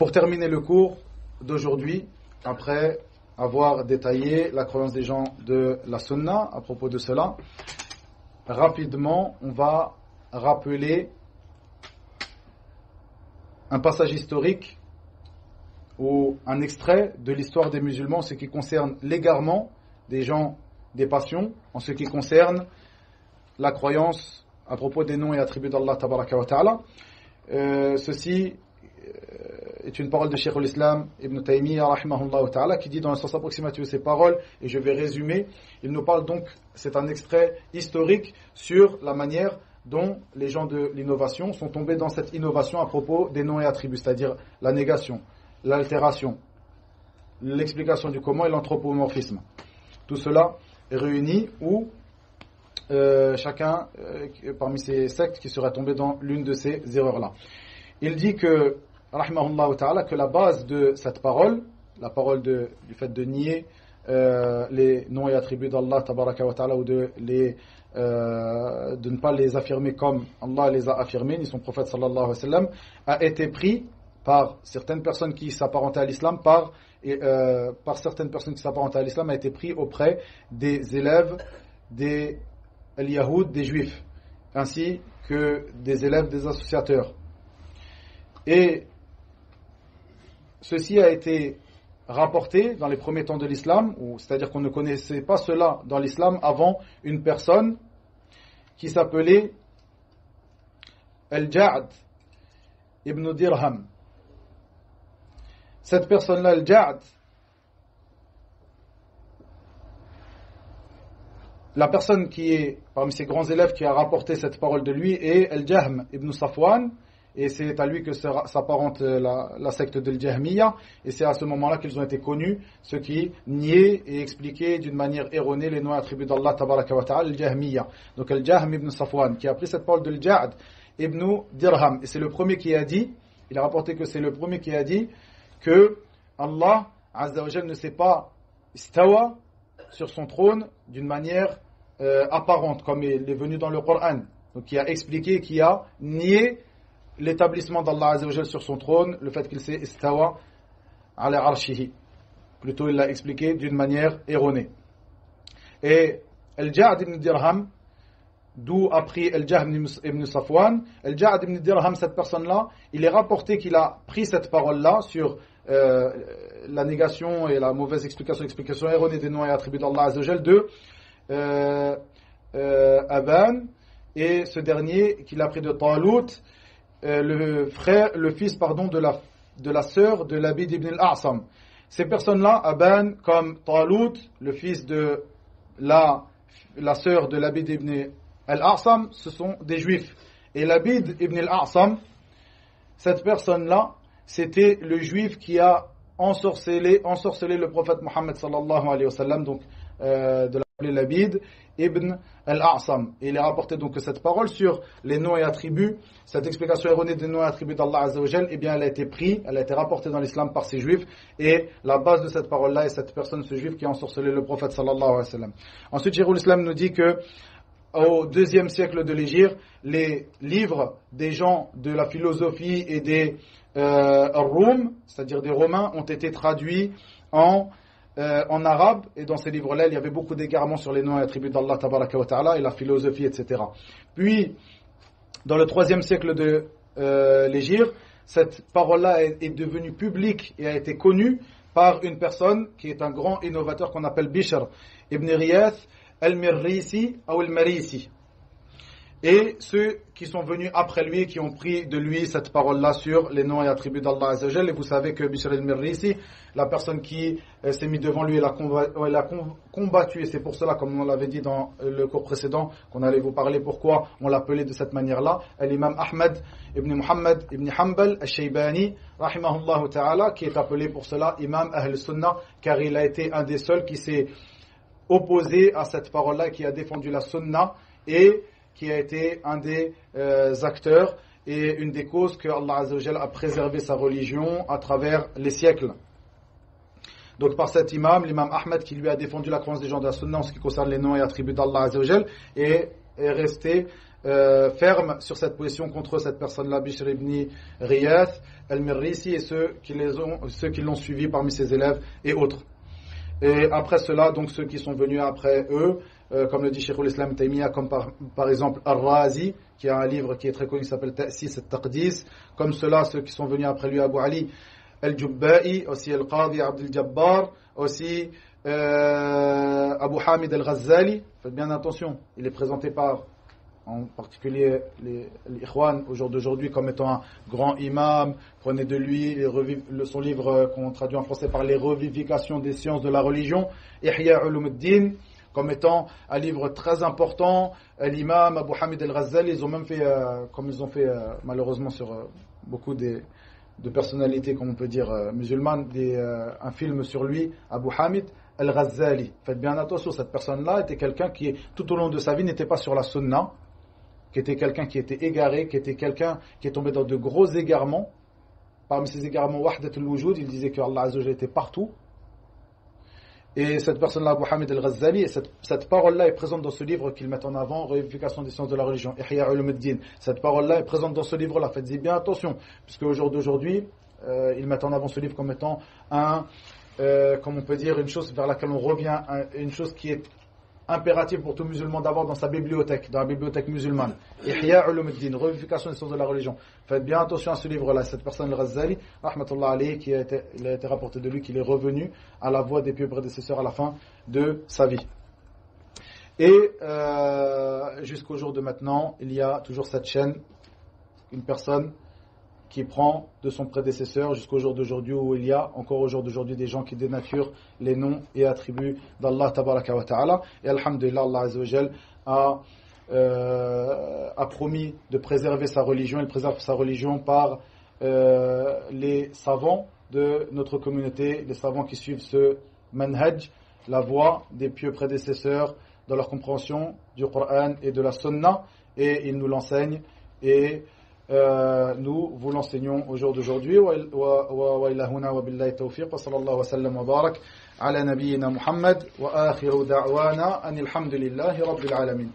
Pour terminer le cours d'aujourd'hui, après avoir détaillé la croyance des gens de la Sunna à propos de cela, rapidement, on va rappeler un passage historique ou un extrait de l'histoire des musulmans en ce qui concerne l'égarement des gens des passions, en ce qui concerne la croyance à propos des noms et attributs d'Allah tabaraka wa ta'ala. Ceci est une parole de Cheikh al-Islam Ibn Taymiyyah rahimahullah ta'ala qui dit dans le sens approximatif de ces paroles, et je vais résumer. Il nous parle donc, c'est un extrait historique sur la manière dont les gens de l'innovation sont tombés dans cette innovation à propos des noms et attributs, c'est-à-dire la négation, l'altération, l'explication du comment et l'anthropomorphisme. Tout cela est réuni où chacun parmi ces sectes qui serait tombé dans l'une de ces erreurs-là. Il dit que, rahimahullah ta'ala, que la base de cette parole, la parole du fait de nier les noms et attributs d'Allah tabaraka wa ta'ala ou de ne pas les affirmer comme Allah les a affirmés, ni son prophète sallallahu alayhi wa sallam, a été pris par certaines personnes qui s'apparentaient à l'islam, par certaines personnes qui s'apparentaient à l'islam, a été pris auprès des élèves des Yahoud, des Juifs, ainsi que des élèves des associateurs. Et ceci a été rapporté dans les premiers temps de l'islam, c'est-à-dire qu'on ne connaissait pas cela dans l'islam avant une personne qui s'appelait Al-Ja'd ibn Dirham. Cette personne-là, Al-Ja'd, la personne qui est parmi ses grands élèves qui a rapporté cette parole de lui est Al-Jahm ibn Safwan, et c'est à lui que s'apparente la secte de Al-Jahmiyya, et c'est à ce moment-là qu'ils ont été connus, ceux qui niaient et expliquaient d'une manière erronée les noms et attributs d'Allah tabaraka wa ta'ala, Al-Jahmiyya. Donc Al-Jahm ibn Safwan qui a pris cette parole de Al-Ja'd ibn Dirham, et c'est le premier qui a dit, il a rapporté que c'est le premier qui a dit que Allah Azza wa Jal ne s'est pas istawa sur son trône d'une manière apparente, comme il est venu dans le Coran. Donc qui a expliqué, qui a nié l'établissement d'Allah Azza wa Jal sur son trône, le fait qu'il s'est istawa ala arshihi. Plutôt il l'a expliqué d'une manière erronée. Et Al-Ja'd ibn Dirham, d'où a pris Al-Jahm ibn Safwan, Al-Ja'd ibn Dirham, cette personne-là, il est rapporté qu'il a pris cette parole-là sur la négation et la mauvaise explication erronée des noms et attributs d'Allah Azza wa Jal de Aban, et ce dernier qu'il a pris de Talut, le fils de la sœur de Labid ibn al-A'sam. Ces personnes-là, Aban comme Talut, le fils de la sœur de Labid ibn al-A'sam, ce sont des juifs. Et Labid ibn al-A'sam, cette personne-là, c'était le juif qui a ensorcelé le prophète Mohammed sallallahu alayhi wa sallam, donc de l'appeler Labid ibn al-A'sam. Et il a rapporté donc que cette parole sur les noms et attributs, cette explication erronée des noms et attributs d'Allah Azza wa Jal, eh bien elle a été rapportée dans l'islam par ces juifs, et la base de cette parole-là est cette personne, ce juif qui a ensorcelé le prophète sallallahu alayhi wa sallam. Ensuite, Cheikh al-Islam nous dit que au deuxième siècle de l'Hégire, les livres des gens de la philosophie et des Roum, c'est-à-dire des Romains, ont été traduits en arabe, et dans ces livres-là, il y avait beaucoup d'égarements sur les noms et attributs d'Allah tabaraka wa ta'ala et la philosophie, etc. Puis, dans le troisième siècle de l'Hégire, cette parole-là est devenue publique et a été connue par une personne qui est un grand innovateur qu'on appelle Bishr ibn Riyath al-Mirrisi ou al-Marisi. Et ceux qui sont venus après lui, qui ont pris de lui cette parole-là sur les noms et attributs d'Allah Azza wa Jal. Et vous savez que Bishr al-Mirrisi, la personne qui s'est mise devant lui, elle a combattu, et c'est pour cela, comme on l'avait dit dans le cours précédent, qu'on allait vous parler pourquoi on l'appelait de cette manière-là, l'imam Ahmed ibn Muhammad ibn Hanbal al-Shaybani, rahimahullah ta'ala, qui est appelé pour cela imam Ahl Sunnah, car il a été un des seuls qui s'est opposé à cette parole-là, qui a défendu la Sunnah, et qui a été un des acteurs et une des causes que Allah Azza wa Jal a préservé sa religion à travers les siècles. Donc par cet imam, l'imam Ahmed, qui lui a défendu la croyance des gens de la Sunna en ce qui concerne les noms et attributs d'Allah Azza wa Jal, est resté ferme sur cette position contre cette personne-là, Bishr ibn Ghiyath al-Mirrisi, et ceux qui l'ont suivi parmi ses élèves et autres. Et après cela, donc ceux qui sont venus après eux, comme le dit Cheikh al-Islam Taymiyyah, comme par exemple Ar-Razi, qui a un livre qui est très connu qui s'appelle Ta'sis al-Taqdis, comme ceux qui sont venus après lui, Abu Ali al-Jubba'i, aussi Al-Qadi Abdul Jabbar, aussi Abu Hamid al-Ghazali. Faites bien attention, il est présenté par en particulier les Ikhwan au jour d'aujourd'hui comme étant un grand imam. Prenez de lui son livre qu'on traduit en français par les revivifications des sciences de la religion, Ihya Ulumuddin, comme étant un livre très important. L'imam Abu Hamid al-Ghazali, ils ont même fait, comme ils ont fait malheureusement sur beaucoup de personnalités, comme on peut dire, musulmanes, un film sur lui, Abu Hamid al-Ghazali. Faites bien attention, cette personne-là était quelqu'un qui, tout au long de sa vie, n'était pas sur la sunna, qui était quelqu'un qui était égaré, qui était quelqu'un qui est tombé dans de gros égarements. Parmi ces égarements, Wahdatul Wujud, il disait que Allah Azza wa Jalla était partout. Et cette personne-là, Abu Hamid al-Ghazali, cette parole-là est présente dans ce livre qu'il met en avant, Réunification des sciences de la religion, Ihya Ulumuddin. Cette parole-là est présente dans ce livre-là. Faites-y bien attention, puisque au jour d'aujourd'hui, ils mettent en avant ce livre comme étant comme on peut dire, une chose vers laquelle on revient, une chose qui est impérative pour tout musulman d'avoir dans sa bibliothèque, dans la bibliothèque musulmane. Ihya Ulumuddin, Réunification des sciences de la religion. Faites bien attention à ce livre-là. Cette personne, al-Ghazali, rahmatullah alayhi, il a été rapporté de lui qu'il est revenu à la voie des pieux prédécesseurs à la fin de sa vie. Et jusqu'au jour de maintenant, il y a toujours cette chaîne, une personne qui prend de son prédécesseur jusqu'au jour d'aujourd'hui, où il y a encore au jour d'aujourd'hui des gens qui dénaturent les noms et attributs d'Allah tabaraka wa ta'ala. Et alhamdulillah, Allah azza wa jal a promis de préserver sa religion. Il préserve sa religion par les savants de notre communauté, les savants qui suivent ce manhaj, la voie des pieux prédécesseurs dans leur compréhension du Coran et de la Sunna, et ils nous l'enseignent, et nous vous l'enseignons au jour d'aujourd'hui. Wa ilahuna wa billahi tawfiq wa sallallahu wa sallam wa barak ala nabiyyina Muhammad wa akhiru da'wana anil hamdulillahi rabbil alamin.